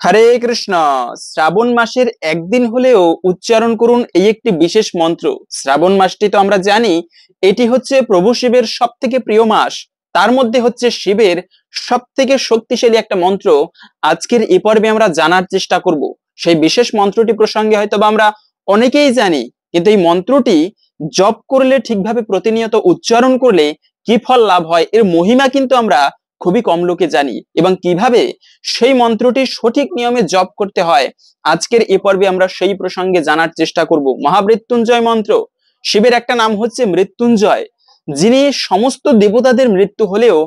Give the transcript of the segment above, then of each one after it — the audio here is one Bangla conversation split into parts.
হরে কৃষ্ণ। শ্রাবণ মাসের একদিন হলেও উচ্চারণ করুন এই একটি বিশেষ মন্ত্র। শ্রাবণ মাসটি তো আমরা জানি এটি হচ্ছে প্রভু শিবের সব থেকে প্রিয় মাস। তার মধ্যে হচ্ছে শিবের সব থেকে শক্তিশালী একটা মন্ত্র। আজকের এই পর্বে আমরা জানার চেষ্টা করব। সেই বিশেষ মন্ত্রটি প্রসঙ্গে হয়তো বা আমরা অনেকেই জানি, কিন্তু এই মন্ত্রটি জপ করলে, ঠিকভাবে প্রতিনিয়ত উচ্চারণ করলে কি ফল লাভ হয় এর মহিমা কিন্তু আমরা খুবই কম লোকে জানি, এবং কিভাবে সেই মন্ত্রটি সঠিক নিয়মে জপ করতে হয় আজকের এ পর্বে আমরা সেই প্রসঙ্গে জানার চেষ্টা করব। মহামৃত্যুঞ্জয় মন্ত্র। শিবের একটা নাম হচ্ছে মৃত্যুঞ্জয়, যিনি সমস্ত দেবতাদের মৃত্যু হলেও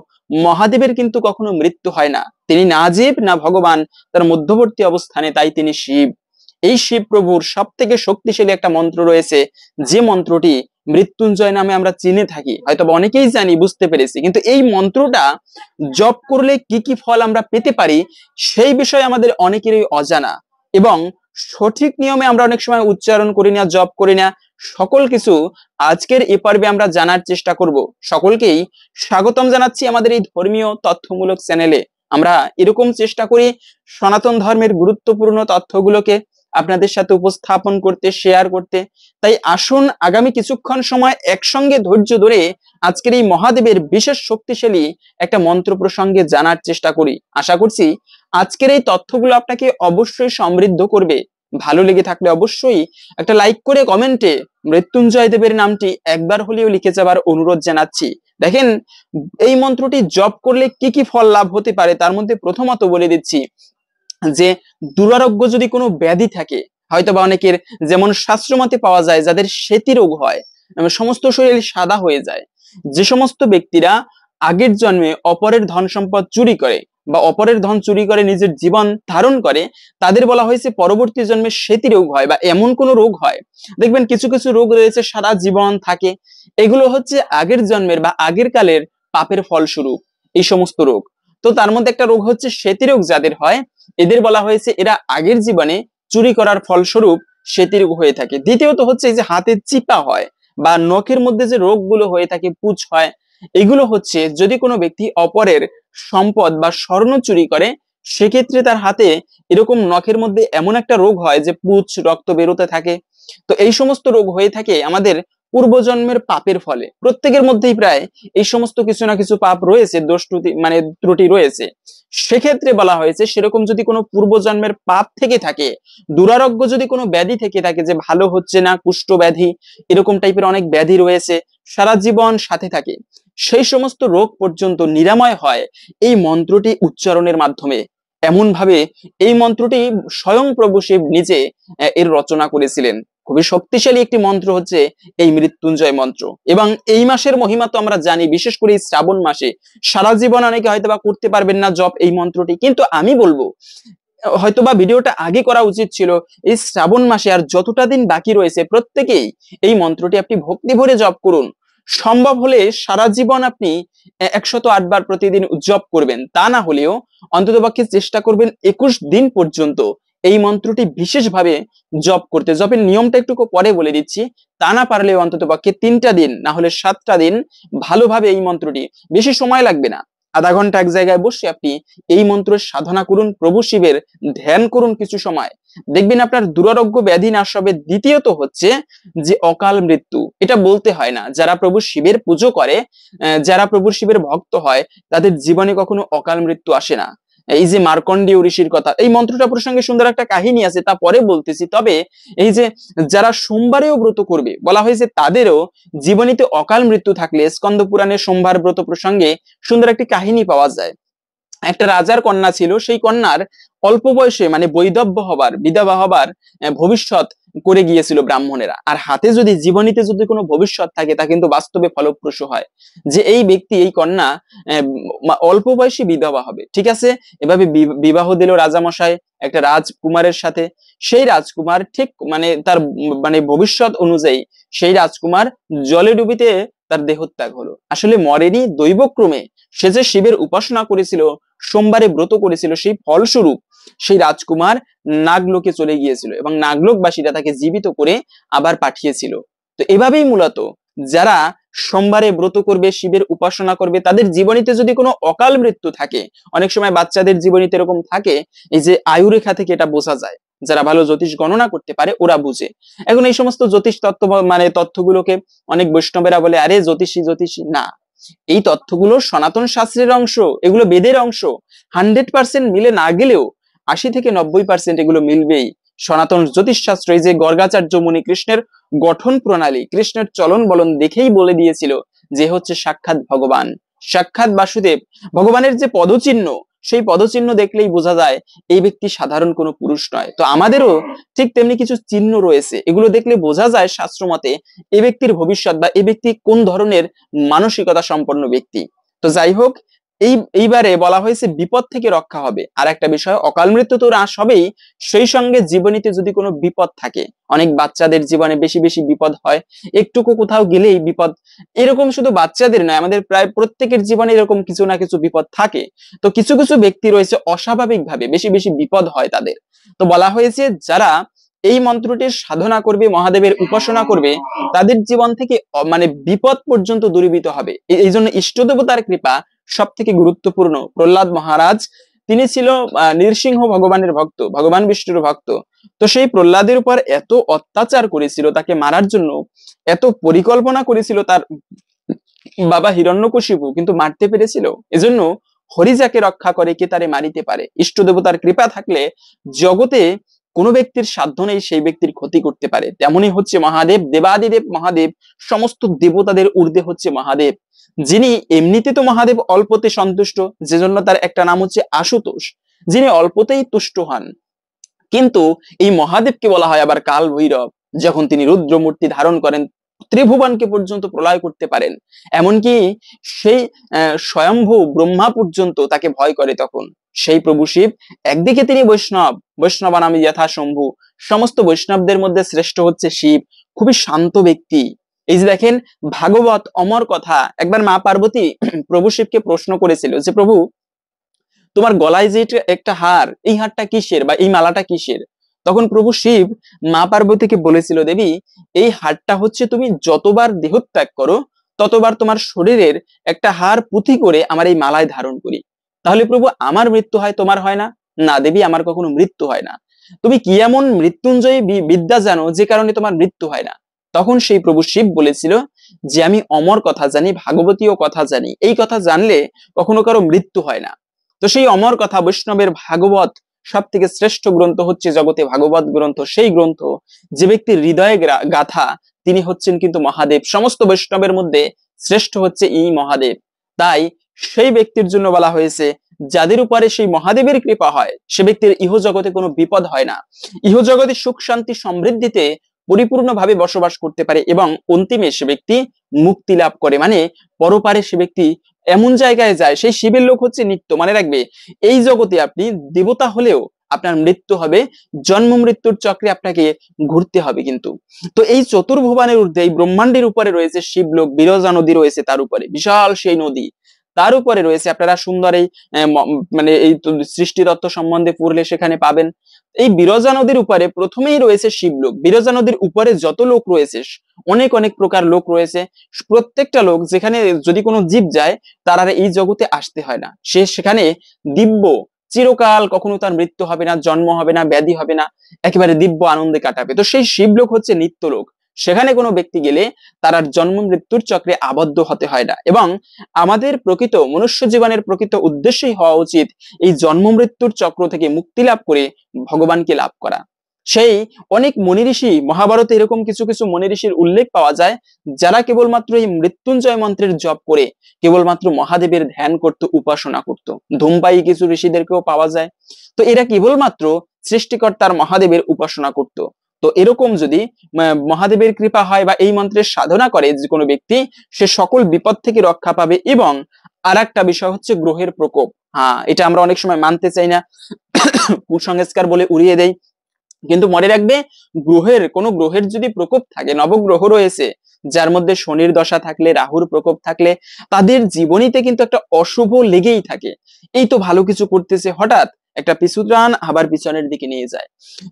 মহাদেবের কিন্তু কখনো মৃত্যু হয় না। তিনি না জীব না ভগবান, তার মধ্যবর্তী অবস্থানে, তাই তিনি শিব। এই শিব প্রভুর সব থেকে শক্তিশালী একটা মন্ত্র রয়েছে, যে মন্ত্রটি মৃত্যুঞ্জয় নামে আমরা চিনে থাকি। হয়তো অনেকেই জানি, বুঝতে পেরেছি, কিন্তু এই মন্ত্রটা জপ করলে কি কি ফল আমরা পেতে পারি সেই বিষয়ে আমাদের অনেকেরই অজানা, এবং সঠিক নিয়মে আমরা অনেক সময় উচ্চারণ করি না, জপ করি না। সকল কিছু আজকের এ পর্বে আমরা জানার চেষ্টা করব। সকলকেই স্বাগতম জানাচ্ছি আমাদের এই ধর্মীয় তথ্যমূলক চ্যানেলে। আমরা এরকম চেষ্টা করি সনাতন ধর্মের গুরুত্বপূর্ণ তথ্যগুলোকে আপনাদের সাথে উপস্থাপন করতে, শেয়ার করতে। তাই আসুন আগামী কিছুক্ষণ সময় একসঙ্গে ধৈর্য ধরে আজকের এই মহাদেবের বিশেষ শক্তিশালী একটা মন্ত্র প্রসঙ্গে জানার চেষ্টা করি। আশা করছি আজকের এই তথ্যগুলো আপনাকে অবশ্যই সমৃদ্ধ করবে। ভালো লেগে থাকলে অবশ্যই একটা লাইক করে কমেন্টে মৃত্যুঞ্জয় দেবের নামটি একবার হলেও লিখে যাবার অনুরোধ জানাচ্ছি। দেখেন, এই মন্ত্রটি জপ করলে কি কি ফল লাভ হতে পারে তার মধ্যে প্রথমত বলে দিচ্ছি যে দুরারোগ্য যদি কোনো ব্যাধি থাকে, হয়তো বা অনেকের যেমন শাস্ত্রমতে পাওয়া যায় যাদের শ্বেতি রোগ হয়, সমস্ত শরীর সাদা হয়ে যায়, যে সমস্ত ব্যক্তিরা আগের জন্মে অপরের ধন সম্পদ চুরি করে বা অপরের ধন চুরি করে নিজের জীবন ধারণ করে, তাদের বলা হয়েছে পরবর্তী জন্মে শ্বেতি রোগ হয় বা এমন কোনো রোগ হয়। দেখবেন কিছু কিছু রোগ রয়েছে সারা জীবন থাকে, এগুলো হচ্ছে আগের জন্মের বা আগের কালের পাপের ফলস্বরূপ এই সমস্ত রোগ। তো তার মধ্যে একটা রোগ হচ্ছে শ্বেতি রোগ যাদের হয়, এদের বলা হয়েছে এরা আগের জীবনে চুরি করার ফলস্বরূপ শ্বেতি রোগ হয়ে থাকে। দ্বিতীয়ত হচ্ছে যে হাতে চিপা হয় বা নখের মধ্যে যে রোগগুলো হয়ে থাকে, পুঁজ হয়, এগুলো হচ্ছে যদি কোনো ব্যক্তি অপরের সম্পদ বা স্বর্ণ চুরি করে, সেক্ষেত্রে তার হাতে এরকম নখের মধ্যে এমন একটা রোগ হয় যে পুঁজ, রক্ত বেরোতে থাকে। তো এই সমস্ত রোগ হয়ে থাকে আমাদের পূর্বজন্মের পাপের ফলে। প্রত্যেকের মধ্যেই প্রায় এই সমস্ত কিছু না কিছু পাপ রয়েছে, দোষ ত্রুটি মানে ত্রুটি রয়েছে। সেক্ষেত্রে বলা হয়েছে সেরকম যদি কোনো পূর্বজন্মের পাপ থেকে থাকে, দুরারোগ্য যদি কোনো ব্যাধি থেকে থাকে, যে ভালো হচ্ছে না, কুষ্ঠ ব্যাধি, এরকম টাইপের অনেক ব্যাধি রয়েছে, সারা জীবন সাথে থাকে, সেই সমস্ত রোগ পর্যন্ত নিরাময় হয় এই মন্ত্রটি উচ্চারণের মাধ্যমে। এমন ভাবে এই মন্ত্রটি স্বয়ং প্রভু শিব নিজে এর রচনা করেছিলেন। খুবই শক্তিশালী একটি মন্ত্র হচ্ছে এই মৃত্যুঞ্জয় মন্ত্র। এবং এই মাসের মহিমা তো আমরা জানি, বিশেষ করে এই শ্রাবণ মাসে সারা জীবন অনেকে হয়তোবা করতে পারবেন না জপ এই মন্ত্রটি, কিন্তু আমি বলবো হয়তোবা ভিডিওটা আগে করা উচিত ছিল। এই শ্রাবণ মাসে আর যতটা দিন বাকি রয়েছে প্রত্যেকেই এই মন্ত্রটি আপনি ভক্তি ভরে জপ করুন। সম্ভব হলে সারা জীবন আপনি 108 বার প্রতিদিন জপ করবেন, তা না হলেও অন্ততপক্ষে চেষ্টা করবেন 21 দিন পর্যন্ত এই মন্ত্রটি বিশেষভাবে জপ করতে। জপের নিয়মটা একটু পরে বলে দিচ্ছি। তা না পারলেও অন্ততপক্ষে 3টা দিন, না হলে 7টা দিন ভালোভাবে এই মন্ত্রটি, বেশি সময় লাগবে না, আধা ঘন্টা এক জায়গায় বসে আপনি এই মন্ত্রের সাধনা করুন, প্রভু শিবের ধ্যান করুন কিছু সময়, দেখবেন আপনার দুরারোগ্য ব্যাধি নাশ হবে। দ্বিতীয়ত হচ্ছে যে অকাল মৃত্যু, এটা বলতে হয় না, যারা প্রভু শিবের পুজো করে, যারা প্রভু শিবের ভক্ত হয়, তাদের জীবনে কখনো অকাল মৃত্যু আসে না। এই যে মার্কণ্ডেয় ঋষির কথা, এই মন্ত্রটা প্রসঙ্গে সুন্দর একটা কাহিনী আছে, তা পরে বলতেছি। তবে এই যে যারা সোমবারেও ব্রত করবে, বলা হয়েছে তাদেরও জীবনীতে অকাল মৃত্যু থাকলে স্কন্দ পুরাণের সোমবার ব্রত প্রসঙ্গে সুন্দর একটি কাহিনী পাওয়া যায়। একটা রাজার কন্যা ছিল, সেই কন্যার অল্প বয়সে মানে বৈধব্য হবার, বিধবা হবার ভবিষ্যৎ করে গিয়েছিল ব্রাহ্মণেরা। আর হাতে যদি জীবনীতে যদি কোনো ভবিষ্যৎ থাকে, তা কিন্তু বাস্তবে ফলপ্রসূ হয়, যে এই ব্যক্তি, এই কন্যা অল্প বয়সী বিধবা হবে। ঠিক আছে, এভাবে বিবাহ দিল রাজামশাই একটা রাজকুমারের সাথে। সেই রাজকুমার ঠিক মানে তার মানে ভবিষ্যৎ অনুযায়ী সেই রাজকুমার জলে ডুবিতে তার দেহত্যাগ হলো। আসলে মরেনি, দৈবক্রমে সে যে শিবের উপাসনা করেছিল, সোমবারে ব্রত করেছিল, সেই ফলস্বরূপ সেই রাজকুমার নাগলোকে চলে গিয়েছিল এবং নাগলোকবাসীরা তাকে জীবিত করে আবার পাঠিয়েছিল। তো এভাবেই মূলত যারা সোমবারে ব্রত করবে, শিবের উপাসনা করবে, তাদের জীবনীতে যদি কোনো অকাল মৃত্যু থাকে, অনেক সময় বাচ্চাদের জীবনীতে এরকম থাকে, এই যে আয়ুরেখা থেকে এটা বোঝা যায়, যারা ভালো জ্যোতিষ গণনা করতে পারে ওরা বুঝে। এখন এই সমস্ত জ্যোতিষ তত্ত্ব মানে তথ্যগুলোকে অনেক বৈষ্ণবেরা বলে আরে জ্যোতিষী জ্যোতিষী না, এই তথ্যগুলো সনাতন শাস্ত্রের অংশ, এগুলো বেদের অংশ। 100% মিলে না গেলেও 80 থেকে 90% এগুলো মিলবেই। সনাতন জ্যোতিষ শাস্ত্র, এই যে গর্গাচার্য মুনি কৃষ্ণের গঠন প্রণালী, কৃষ্ণের চলন বলন দেখেই বলে দিয়েছিল যে হচ্ছে সাক্ষাৎ ভগবান, সাক্ষাৎ বাসুদেব। ভগবানের যে পদচিহ্ন, সেই পদচিহ্ন দেখলেই বোঝা যায় এই ব্যক্তি সাধারণ কোনো পুরুষ নয়। তো আমাদেরও ঠিক তেমনি কিছু চিহ্ন রয়েছে, এগুলো দেখলে বোঝা যায় শাস্ত্র মতে এই ব্যক্তির ভবিষ্যৎ বা এই ব্যক্তি কোন ধরনের মানসিকতা সম্পন্ন ব্যক্তি। তো যাই হোক, এইবারে বলা হয়েছে বিপদ থেকে রক্ষা হবে। আর একটা বিষয়, অকাল মৃত্যু তো হ্রাস হবেই, সেই সঙ্গে জীবনীতে যদি কোনো বিপদ থাকে, অনেক বাচ্চাদের জীবনে বেশি বেশি বিপদ হয়, একটুকু কোথাও গেলেই বিপদ। এরকম শুধু বাচ্চাদের নয়, আমাদের প্রায় প্রত্যেকের জীবনে এরকম কিছু না কিছু বিপদ থাকে। তো কিছু কিছু ব্যক্তি রয়েছে অস্বাভাবিক ভাবে বেশি বেশি বিপদ হয় তাদের। তো বলা হয়েছে যারা এই মন্ত্রটির সাধনা করবে, মহাদেবের উপাসনা করবে, তাদের জীবন থেকে মানে বিপদ পর্যন্ত দূরীভূত হবে। এই জন্য ইষ্ট দেবতার কৃপা সব থেকে গুরুত্বপূর্ণ। প্রহ্লাদ মহারাজ, তিনি ছিল নৃসিংহ ভগবানের ভক্ত, ভগবান বিষ্ণুর ভক্ত। তো সেই প্রহ্লাদের উপর এত অত্যাচার করেছিল, তাকে মারার জন্য এত পরিকল্পনা করেছিল তার বাবা হিরণ্যকশিপু, কিন্তু মারতে পেরেছিল। এজন্য হরি যাকে রক্ষা করে কে তারে মারিতে পারে। ইষ্ট দেবতার কৃপা থাকলে জগতে কোনো ব্যক্তির সাধ্য নেই সেই ব্যক্তির ক্ষতি করতে পারে। তেমনি হচ্ছে মহাদেব, দেবাদিদেব মহাদেব, সমস্ত দেবতাদের ঊর্ধ্বে হচ্ছে মহাদেব, যিনি এমনিতে তো মহাদেব অল্পতে সন্তুষ্ট, যে জন্য তার একটা নাম হচ্ছে আশুতোষ, যিনি অল্পতেই তুষ্ট হন। কিন্তু এই মহাদেবকে বলা হয় আবার কাল ভৈরব, যখন তিনি রুদ্র মূর্তি ধারণ করেন, ত্রিভুবনকে পর্যন্ত প্রলয় করতে পারেন। এমনকি সেই স্বয়ম্ভু ব্রহ্মা পর্যন্ত তাকে ভয় করে। তখন সেই প্রভু শিব, একদিকে তিনি বৈষ্ণব, বৈষ্ণবানামি যথা শম্ভু, সমস্ত বৈষ্ণবদের মধ্যে শ্রেষ্ঠ হচ্ছে শিব, খুবই শান্ত ব্যক্তি। এই যে দেখেন, ভাগবত অমর কথা, একবার মা পার্বতী প্রভু শিবকে প্রশ্ন করেছিল যে প্রভু, তোমার গলায় যে একটা হার, এই হারটা কিসের বা এই মালাটা কিসের? তখন প্রভু শিব মা পার্বতীকে বলেছিল, দেবী এই হারটা হচ্ছে তুমি যতবার দেহত্যাগ করো ততবার তোমার শরীরের একটা হার পুঁথি করে আমার এই মালায় ধারণ করি। তাহলে প্রভু আমার মৃত্যু হয়, তোমার হয় না? না দেবী, আমার কখনো মৃত্যু হয় না। তুমি কি এমন মৃত্যুঞ্জয়ী বিদ্যা জানো যে কারণে তোমার মৃত্যু হয় না? তখন সেই প্রভু শিব বলেছিল যে আমি অমর কথা জানি, ভাগবতীয় কথা জানি, এই কথা জানলে কখনো কারো মৃত্যু হয় না। তো সেই অমর কথা, বৈষ্ণবের ভাগবত সব থেকে শ্রেষ্ঠ গ্রন্থ হচ্ছে জগতে ভাগবত গ্রন্থ, সেই গ্রন্থ যে ব্যক্তির হৃদয়ে গাথা তিনি হচ্ছেন কিন্তু মহাদেব। সমস্ত বৈষ্ণবের মধ্যে শ্রেষ্ঠ হচ্ছে এই মহাদেব। তাই সেই ব্যক্তির জন্য বলা হয়েছে যাদের উপরে সেই মহাদেবের কৃপা হয় সে ব্যক্তির ইহ জগতে কোনো বিপদ হয় না, ইহ জগতে সুখ শান্তি সমৃদ্ধিতে পরিপূর্ণভাবে বসবাস করতে পারে এবং অন্তিমে সে ব্যক্তি মুক্তি লাভ করে। মানে পরপারে সে ব্যক্তি এমন জায়গায় যায়, সেই শিবের লোক হচ্ছে নিত্য। মনে রাখবে, এই জগতে আপনি দেবতা হলেও আপনার মৃত্যু হবে, জন্ম মৃত্যুর চক্রে আপনাকে ঘুরতে হবে কিন্তু। তো এই চতুর্ভুবনের ঊর্ধ্বে, এই ব্রহ্মাণ্ডের উপরে রয়েছে শিবলোক, বিরজা নদী রয়েছে তার উপরে, বিশাল সেই নদী। তার উপরে রয়েছে, আপনারা সুন্দর এই মানে এই সৃষ্টি তত্ত্ব সম্বন্ধে পড়লে সেখানে পাবেন, এই বিরজা নদীর উপরে প্রথমেই রয়েছে শিবলোক। বিরজা নদীর উপরে যত লোক রয়েছে, অনেক অনেক প্রকার লোক রয়েছে, প্রত্যেকটা লোক, যেখানে যদি কোনো জীব যায় তার আর এই জগতে আসতে হয় না, সে সেখানে দিব্য চিরকাল, কখনো তার মৃত্যু হবে না, জন্ম হবে না, ব্যাধি হবে না, একেবারে দিব্য আনন্দে কাটাবে। তো সেই শিবলোক হচ্ছে নিত্যলোক, সেখানে কোনো ব্যক্তি গেলে তার আর জন্ম মৃত্যুর চক্রে আবদ্ধ হতে হয় না। এবং আমাদের প্রকৃত মনুষ্য জীবনের প্রকৃত উদ্দেশ্যই হওয়া উচিত এই জন্ম মৃত্যুর চক্র থেকে মুক্তি লাভ করে ভগবানকে লাভ করা। সেই অনেক মুনি ঋষি, মহাভারতে এরকম কিছু কিছু মুনি ঋষির উল্লেখ পাওয়া যায় যারা কেবলমাত্র এই মৃত্যুঞ্জয় মন্ত্রের জপ করে কেবলমাত্র মহাদেবের ধ্যান করত, উপাসনা করত। ধূমপায়ী কিছু ঋষিদেরকেও পাওয়া যায়। তো এরা কেবলমাত্র সৃষ্টিকর্তার মহাদেবের উপাসনা করত। তো এরকম যদি মহাদেবের কৃপা হয় বা এই মন্ত্রের সাধনা করে যে কোনো ব্যক্তি, সে সকল বিপদ থেকে রক্ষা পাবে। এবং আর একটা বিষয় হচ্ছে গ্রহের প্রকোপ। হ্যাঁ, এটা আমরা অনেক সময় মানতে চাই না, কুসংস্কার বলে উড়িয়ে দেই, কিন্তু মনে রাখবে, কোনো গ্রহের যদি প্রকোপ থাকে, নবগ্রহ রয়েছে যার মধ্যে শনির দশা থাকলে, রাহুর প্রকোপ থাকলে, তাদের জীবনীতে কিন্তু একটা অশুভ লেগেই থাকে। এই তো ভালো কিছু করতেছে, হঠাৎ একটা পিছুটান আবার পিছনের দিকে নিয়ে যায়।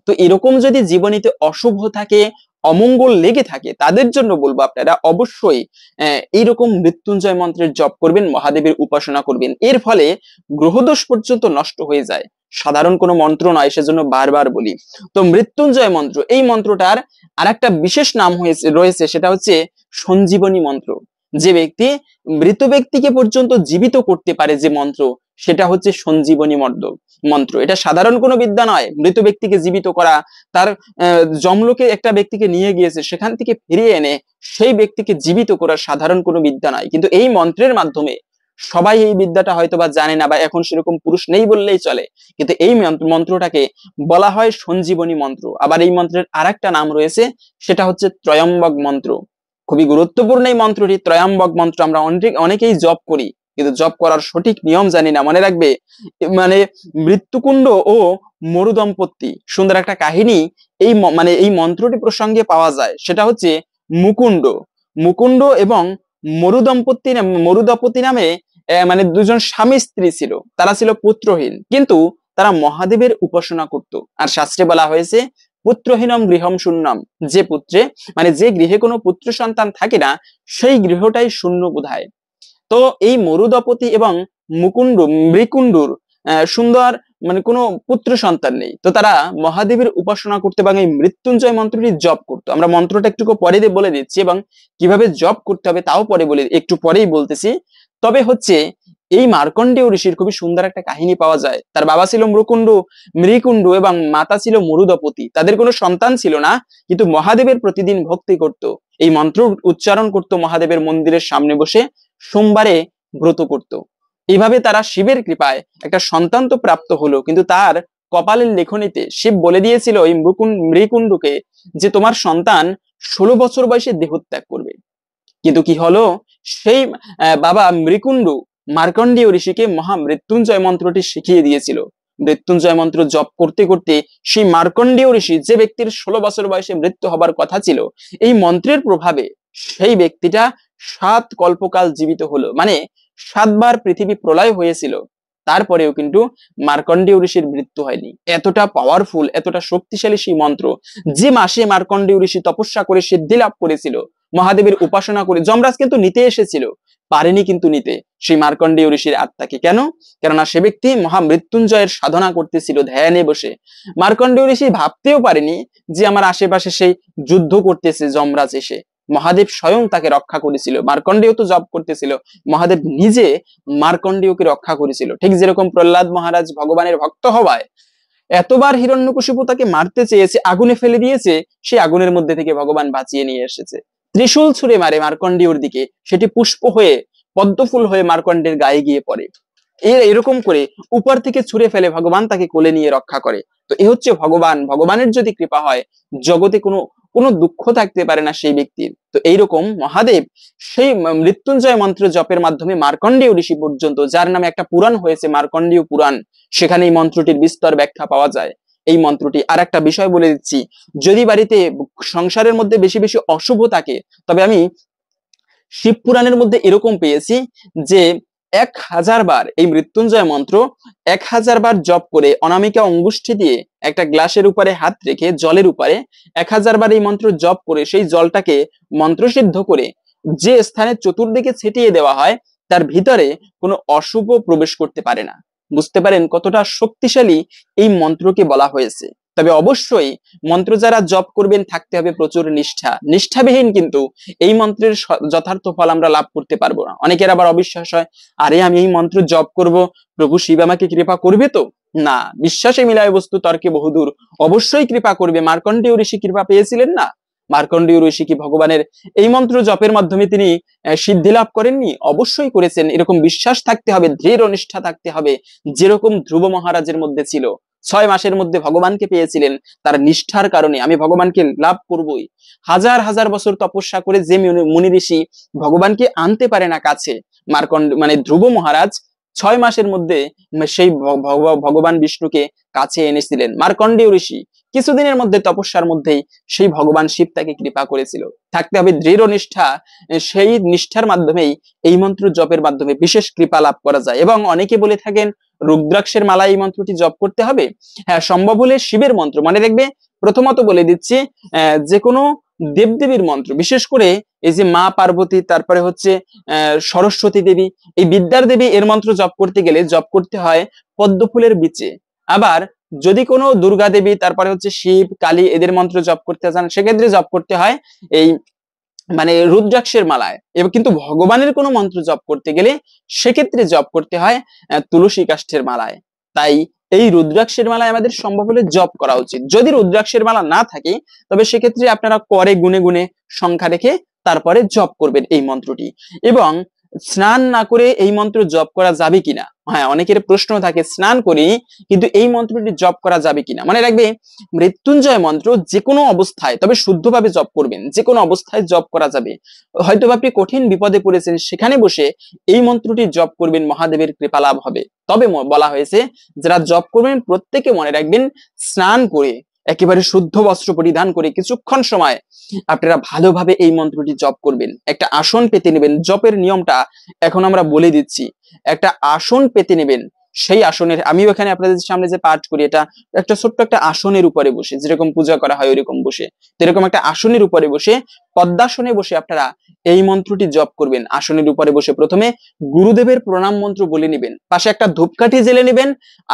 তো এরকম যদি জীবনীতে অশুভ থাকে, অমঙ্গল লেগে থাকে তাদের জন্য বলবো আপনারা অবশ্যই এইরকম মৃত্যুঞ্জয় মন্ত্রের জপ করবেন, মহাদেবের উপাসনা করবেন। এর ফলে গ্রহদোষ পর্যন্ত নষ্ট হয়ে যায়, সাধারণ কোনো মন্ত্র নয়, সেজন্য বারবার বলি। তো মৃত্যুঞ্জয় মন্ত্র, এই মন্ত্রটার আরেকটা বিশেষ নাম রয়েছে, সেটা হচ্ছে সঞ্জীবনী মন্ত্র। যে ব্যক্তি মৃত ব্যক্তিকে পর্যন্ত জীবিত করতে পারে যে মন্ত্র, সেটা হচ্ছে সঞ্জীবনী মন্ত্র। এটা সাধারণ কোনো বিদ্যা নয়। মৃত ব্যক্তিকে জীবিত করা, তার জমলোকে একটা ব্যক্তিকে নিয়ে গিয়েছে, সেখান থেকে ফিরিয়ে এনে সেই ব্যক্তিকে জীবিত করা সাধারণ কোনো বিদ্যা নয়। কিন্তু এই মন্ত্রের মাধ্যমে সবাই এই বিদ্যাটা হয়তো বা জানে না, বা এখন সেরকম পুরুষ নেই বললেই চলে, কিন্তু এই মন্ত্রটাকে বলা হয় সঞ্জীবনী মন্ত্র। আবার এই মন্ত্রের আরেকটা নাম রয়েছে, সেটা হচ্ছে ত্রয়ম্বক মন্ত্র। খুবই গুরুত্বপূর্ণ এই মন্ত্রটি, ত্রয়ম্বক মন্ত্র। আমরা অনেকেই জপ করি, কিন্তু জপ করার সঠিক নিয়ম জানি না। মনে রাখবে, মানে মৃত্যুকুণ্ড ও মরু দম্পতি, সুন্দর একটা কাহিনী এই মন্ত্রটি প্রসঙ্গে পাওয়া যায়। সেটা হচ্ছে মুকুণ্ড এবং মরু দম্পতি নামে মানে দুজন স্বামী স্ত্রী ছিল। তারা ছিল পুত্রহীন, কিন্তু তারা মহাদেবের উপাসনা করত। আর শাস্ত্রে বলা হয়েছে পুত্রহীনম গৃহম শূন্যম, যে পুত্রে মানে যে গৃহে কোনো পুত্র সন্তান থাকে না, সেই গৃহটাই শূন্য বোধায়। তো এই মরুদপতি এবং মৃকুণ্ডুর সুন্দর মানে কোনো পুত্র সন্তান নেই, তো তারা মহাদেবের উপাসনা করতে এবং এই মৃত্যুঞ্জয় মন্ত্রটি জপ করতো। আমরা মন্ত্রটা একটু পরে বলে দিচ্ছি, এবং কিভাবে জপ করতে হবে তাও একটু পরেই বলতেছি। তবে হচ্ছে এই মার্কণ্ডেয় ঋষির খুবই সুন্দর একটা কাহিনী পাওয়া যায়। তার বাবা ছিল মৃকুণ্ডু এবং মাতা ছিল মরুদপতি। তাদের কোনো সন্তান ছিল না, কিন্তু মহাদেবের প্রতিদিন ভক্তি করত, এই মন্ত্র উচ্চারণ করত, মহাদেবের মন্দিরের সামনে বসে সোমবারে ব্রত করত। এইভাবে তারা শিবের কৃপায় একটা সন্তান তো প্রাপ্ত হলো, কিন্তু তার কপালের লেখনীতে শিব বলে দিয়েছিল এই মৃকুণ্ডুকে যে তোমার সন্তান 16 বছর বয়সে দেহত্যাগ করবে। কিন্তু কি হলো, সেই বাবা মৃকুণ্ডু মার্কণ্ডেয় ঋষিকে মহামৃত্যুঞ্জয় মন্ত্রটি শিখিয়ে দিয়েছিল। মৃত্যুঞ্জয় মন্ত্র জপ করতে করতে সেই মার্কণ্ডেয় ঋষি, যে ব্যক্তির 16 বছর বয়সে মৃত্যু হবার কথা ছিল, এই মন্ত্রের প্রভাবে সেই ব্যক্তিটা 7 কল্পকাল জীবিত হলো। মানে 7 বার পৃথিবী প্রলয় হয়েছিল, তারপরেও কিন্তু মার্কণ্ডেয় ঋষির মৃত্যু হয়নি। এতটা পাওয়ারফুল, এতটা শক্তিশালী সেই মন্ত্র। যে মাসে মার্কণ্ডেয় ঋষি তপস্যা করে সিদ্ধি লাভ করেছিল, মহাদেবের উপাসনা করে, যমরাজ কিন্তু নিতে এসেছিল, পারেনি কিন্তু নিতে সেই মার্কণ্ডেয় ঋষির আত্মাকে। কেননা সে ব্যক্তি মহামৃত্যুঞ্জয়ের সাধনা করতেছিল ধ্যানে বসে। মার্কণ্ডেয় ঋষি ভাবতেও পারেনি যে আমার আশেপাশে সেই যুদ্ধ করতেছে যমরাজ এসে। মহাদেব স্বয়ং তাকে রক্ষা করেছিল। মার্কণ্ডেয় তো জপ করতেছিল, মহাদেব নিজে মার্কণ্ডেয়কে রক্ষা করেছিল। ঠিক যেরকম প্রহ্লাদ মহারাজ ভগবানের ভক্ত হওয়ায় এতবার হিরণ্যকশিপু তাকে মারতে চেয়েছে, আগুনে ফেলে দিয়েছে, সেই আগুনের মধ্যে থেকে ভগবান বাঁচিয়ে নিয়ে এসেছে। ত্রিশূল ছুঁড়ে মারে মার্কণ্ডেয়র দিকে, সেটি পুষ্প হয়ে পদ্মফুল হয়ে মার্কণ্ডের গায়ে গিয়ে পড়ে। এরকম করে উপর থেকে ছুঁড়ে ফেলে ভগবান তাকে কোলে নিয়ে রক্ষা করে। তো এ হচ্ছে ভগবান। ভগবানের যদি কৃপা হয়, জগতে কোনো দুঃখ থাকতে পারে না সেই ব্যক্তির। তো এইরকম মহাদেব সেই মৃত্যুঞ্জয় মন্ত্র জপের মাধ্যমে মার্কণ্ডেয় ঋষি পর্যন্ত, যার নামে একটা পুরাণ হয়েছে মার্কণ্ডেয় পুরাণ, সেখানে এই মন্ত্রটির বিস্তর ব্যাখ্যা পাওয়া যায়। এই মন্ত্রটি আর একটা বিষয় বলে দিচ্ছি, যদি বাড়িতে সংসারের মধ্যে বেশি বেশি অশুভ থাকে, তবে আমি শিব পুরাণের মধ্যে এরকম পেয়েছি যে 1000 বার এই মৃত্যুঞ্জয় মন্ত্র 1000 বার জপ করে অনামিকা অঙ্গুষ্ঠী দিয়ে একটা গ্লাসের উপরে হাত রেখে জলের উপরে 1000 বার এই মন্ত্র জপ করে সেই জলটাকে মন্ত্রসিদ্ধ করে যে স্থানে চতুর্দিকে ছিটিয়ে দেওয়া হয়, তার ভিতরে কোনো অশুভ প্রবেশ করতে পারে না। বুঝতে পারেন কতটা শক্তিশালী এই মন্ত্রকে বলা হয়েছে। তবে অবশ্যই মন্ত্র যারা জপ করবেন থাকতে হবে প্রচুর নিষ্ঠাবিহীন কিন্তু এই মন্ত্রের যথার্থ ফল আমরা লাভ করতে পারবো না। অনেকের আবার অবিশ্বাস হয়, আরে আমি এই মন্ত্র জপ করব, প্রভু শিব আমাকে কৃপা করবে তো? না, বিশ্বাসে মিলায় বস্তু তর্কে বহুদূর। অবশ্যই কৃপা করবে। মার্কণ্ডেয় ঋষি কৃপা পেয়েছিলেন না? মার্কণ্ডেয় ঋষি কি ভগবানের এই মন্ত্র জপের মাধ্যমে তিনি সিদ্ধি লাভ করেননি? অবশ্যই করেছেন। এরকম বিশ্বাস থাকতে হবে, দৃঢ় নিষ্ঠা থাকতে হবে, যেরকম ধ্রুব মহারাজের মধ্যে ছিল। 6 মাসের মধ্যে ভগবানকে পেয়েছিলেন তার নিষ্ঠার কারণে। আমি ভগবানকে লাভ করবই। হাজার হাজার বছর তপস্যা করে যে মুনি ঋষি ভগবানকে আনতে পারে না কাছে, ধ্রুব মহারাজ 6 মাসের মধ্যে সেই ভগবান বিষ্ণুকে কাছে এনেছিলেন। মার্কণ্ডেয় ঋষি কিছুদিনের মধ্যে তপস্যার মধ্যেই সেই ভগবান শিব তাকে কৃপা করেছিল। থাকতে হবে দৃঢ় নিষ্ঠা। সেই নিষ্ঠার মাধ্যমেই এই মন্ত্র জপের মাধ্যমে বিশেষ কৃপা লাভ করা যায়। এবং অনেকে বলে থাকেন রুদ্রাক্ষের মালা এই মন্ত্রটি জপ করতে হবে। হ্যাঁ, সম্ভব হলে শিবের মন্ত্র মনে রাখবে। প্রথমত বলে দিচ্ছি, যে কোনো দেবদেবীর মন্ত্র, বিশেষ করে এই যে মা পার্বতী, তারপরে হচ্ছে সরস্বতী দেবী, এই বিদ্যার দেবী, এর মন্ত্র জপ করতে গেলে জপ করতে হয় পদ্ম ফুলের বীচে। আবার যদি কোনো দুর্গা দেবী, তারপরে হচ্ছে শিব, কালী, এদের মন্ত্র জপ করতে চান, সেক্ষেত্রে জপ করতে হয় এই মানে রুদ্রাক্ষের মালায়। এবং কিন্তু ভগবানের কোনো মন্ত্র জপ করতে গেলে সেক্ষেত্রে জপ করতে হয় তুলসী কাষ্ঠের মালায়। তাই এই রুদ্রাক্ষের মালায় আমাদের সম্ভব হলে জপ করা উচিত। যদি রুদ্রাক্ষের মালা না থাকে তবে সেক্ষেত্রে আপনারা করে গুনে গুনে সংখ্যা রেখে তারপরে জপ করবেন এই মন্ত্রটি। এবং স্নান না করে এই মন্ত্র জপ করা যাবে কিনা, হ্যাঁ অনেকের প্রশ্ন থাকে স্নান করি কিন্তু এই মন্ত্রটি জপ করা যাবে কিনা। মনে রাখবে, মৃত্যুঞ্জয় মন্ত্র যে কোনো অবস্থায়, তবে শুদ্ধভাবে জপ করবেন, যে কোনো অবস্থায় জপ করা যাবে। হয়তো আপনি কঠিন বিপদে পড়েছেন, সেখানে বসে এই মন্ত্রটি জপ করবেন, মহাদেবের কৃপা লাভ হবে। তবে বলা হয়েছে যারা জপ করবেন প্রত্যেকে মনে রাখবেন স্নান করে একেবারে শুদ্ধ বস্ত্র পরিধান করে কিছুক্ষণ সময় আপনারা ভালোভাবে এই মন্ত্রটি জপ করবেন। একটা আসন পেতে নেবেন, জপের নিয়মটা এখন আমরা বলে দিচ্ছি। একটা আসন পেতে নেবেন, সেই আসনের, আমিও এখানে আপনাদের সামনে যে পাঠ করি, এটা একটা ছোট্ট একটা আসনের উপরে বসে, যেরকম পূজা করা হয় ওইরকম বসে, এরকম একটা আসনের উপরে বসে, পদ্মাসনে বসে আপনারা এই মন্ত্রটি জপ করবেন। আসনের উপরে বসে প্রথমে গুরুদেবের প্রণাম মন্ত্র বলে নেবেন, পাশে একটা ধূপকাঠি জেলে নেবেন,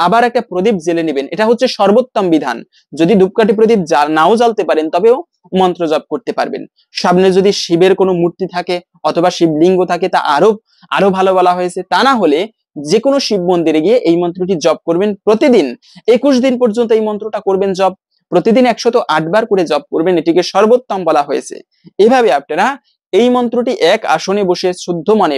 আবার একটা প্রদীপ জেলে নেবেন। এটা হচ্ছে সর্বোত্তম বিধান। যদি ধূপকাঠি প্রদীপ নাও জ্বালতে পারেন তবেও মন্ত্র জপ করতে পারবেন। সামনে যদি শিবের কোনো মূর্তি থাকে অথবা শিবলিঙ্গ থাকে তা আরো ভালো বলা হয়েছে। তা না হলে যে কোনো শিব মন্দিরে গিয়ে এই মন্ত্রটি জপ করবেন। প্রতিদিন 21 দিন পর্যন্ত এই মন্ত্রটা করবেন জপ। প্রতিদিন 108 বার করে জপ করবেন, এটিকে সর্বোত্তম বলা হয়েছে। এভাবে আপনারা এই মন্ত্রটি এক আসনে বসে শুদ্ধ মনে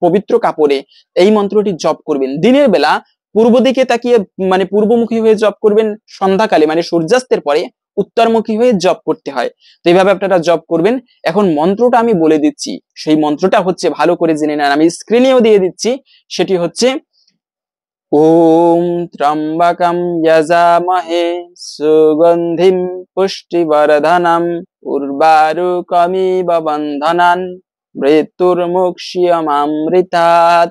পবিত্র কাপড়ে এই মন্ত্রটি জপ করবেন। দিনের বেলা পূর্ব দিকে তাকিয়ে মানে পূর্বমুখী হয়ে জপ করবেন, সন্ধ্যাকালে মানে সূর্যাস্তের পরে উত্তরমুখী হয়ে জপ করতে হয়। তো এইভাবে আপনারা জপ করবেন। এখন মন্ত্রটা আমি বলে দিচ্ছি, সেই মন্ত্রটা হচ্ছে ভালো করে জেনে নেন, আমি স্ক্রিনেও দিয়ে দিচ্ছি। সেটি হচ্ছে ওম ত্রম্বকম যজামহে সুগন্ধিম পুষ্টিবর্ধনম উর্বারুকমিব বন্ধনান মৃত্যুর্মুক্ষীয়মামৃতাৎ।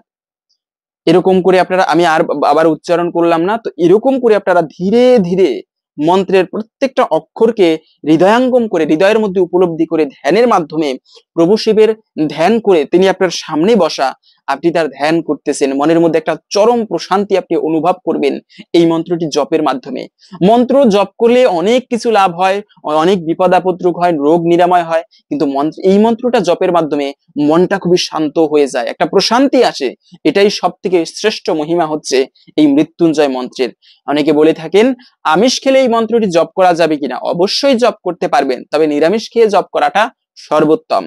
এরকম করে আপনারা, আমি আবার উচ্চারণ করলাম না তো, এরকম করে আপনারা ধীরে ধীরে মন্ত্রের প্রত্যেকটা অক্ষরকে হৃদয়াঙ্গম করে, হৃদয়ের মধ্যে উপলব্ধি করে, ধ্যানের মাধ্যমে প্রভু শিবের ধ্যান করে, তিনি আপনার সামনে বসা, আপনি তার ধ্যান করতেছেন, মনের মধ্যে একটা চরম প্রশান্তি আপনি অনুভব করবেন এই মন্ত্রটি জপের মাধ্যমে। মন্ত্র জপ করলে অনেক কিছু লাভ হয়, অনেক বিপদ আপদ হয়, রোগ নিরাময় হয়, কিন্তু এই মন্ত্রটা জপের মাধ্যমে মনটা খুবই শান্ত হয়ে যায়, একটা প্রশান্তি আসে। এটাই সব থেকে শ্রেষ্ঠ মহিমা হচ্ছে এই মৃত্যুঞ্জয় মন্ত্রের। অনেকে বলে থাকেন আমিষ খেলে এই মন্ত্রটি জপ করা যাবে কিনা। অবশ্যই জপ করতে পারবেন, তবে নিরামিষ খেয়ে জপ করাটা সর্বোত্তম।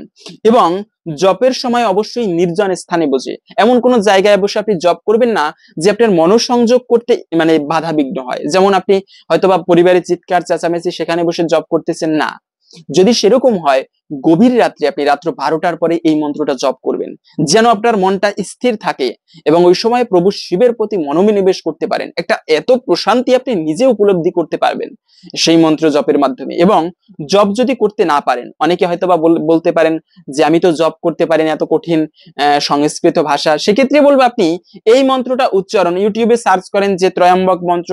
এবং জপের সময় অবশ্যই নির্জন স্থানে বসে, এমন কোন জায়গায় বসে আপনি জপ করবেন না যে আপনার মনোসংযোগ করতে মানে বাধা বিঘ্ন হয়। যেমন আপনি হয়তোবা পরিবারের চিৎকার চেঁচামেচি সেখানে বসে জপ করতেছেন না। যদি সেরকম হয়, গভীর রাত্রে আপনি রাত্র 12টার পরে এই মন্ত্রটা জপ করবেন, যেন আপনার মনটা স্থির থাকে এবং ওই সময় প্রভু শিবের প্রতি মনোনিবেশ করতে পারেন। একটা এত প্রশান্তি আপনি নিজে উপলব্ধি করতে পারবেন সেই মন্ত্র জপের মাধ্যমে। এবং জপ যদি করতে না পারেন, অনেকে হয়তোবা বলতে পারেন যে আমি তো জপ করতে পারি না, এত কঠিন সংস্কৃত ভাষা, সেক্ষেত্রে বলবো আপনি এই মন্ত্রটা উচ্চারণ ইউটিউবে সার্চ করেন যে ত্রয়ম্বক মন্ত্র,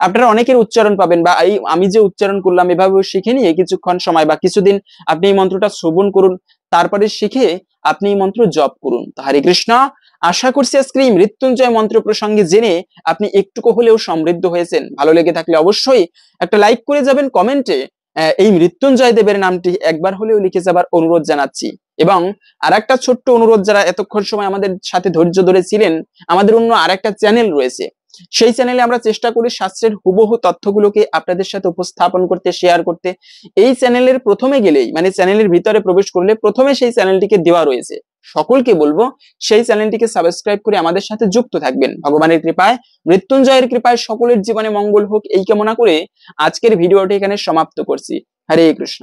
আপনারা অনেকের উচ্চারণ পাবেন, বা এই আমি যে উচ্চারণ করলাম এভাবে শিখে নিয়ে কিছুক্ষণ সময় বা কিছুদিন আপনি এই মন্ত্রটা শ্রবণ করুন, তারপরে শিখে আপনি এই মন্ত্র জপ করুন। তো হরে কৃষ্ণ। আশা করছি আজকে এই মৃত্যুঞ্জয় মন্ত্র প্রসঙ্গে জেনে আপনি একটুকু হলেও সমৃদ্ধ হয়েছেন। ভালো লেগে থাকলে অবশ্যই একটা লাইক করে যাবেন, কমেন্টে এই মৃত্যুঞ্জয় দেবের নামটি একবার হলেও লিখে যাবার অনুরোধ জানাচ্ছি। এবং আরেকটা ছোট্ট অনুরোধ, যারা এতক্ষণ সময় আমাদের সাথে ধৈর্য ধরে ছিলেন, আমাদের অন্য আরেকটা চ্যানেল রয়েছে, সেই চ্যানেলে আমরা চেষ্টা করি শাস্ত্রের হুবহু তথ্যগুলোকে আপনাদের সাথে উপস্থাপন করতে, শেয়ার করতে। এই চ্যানেলের প্রথমে গেলেই মানে চ্যানেলের ভিতরে প্রবেশ করলে প্রথমে সেই চ্যানেলটিকে দেওয়া রয়েছে। সকলকে বলবো সেই চ্যানেলটিকে সাবস্ক্রাইব করে আমাদের সাথে যুক্ত থাকবেন। ভগবানের কৃপায়, মৃত্যুঞ্জয়ের কৃপায় সকলের জীবনে মঙ্গল হোক এই কামনা করে আজকের ভিডিওটি এখানে সমাপ্ত করছি। হরে কৃষ্ণ।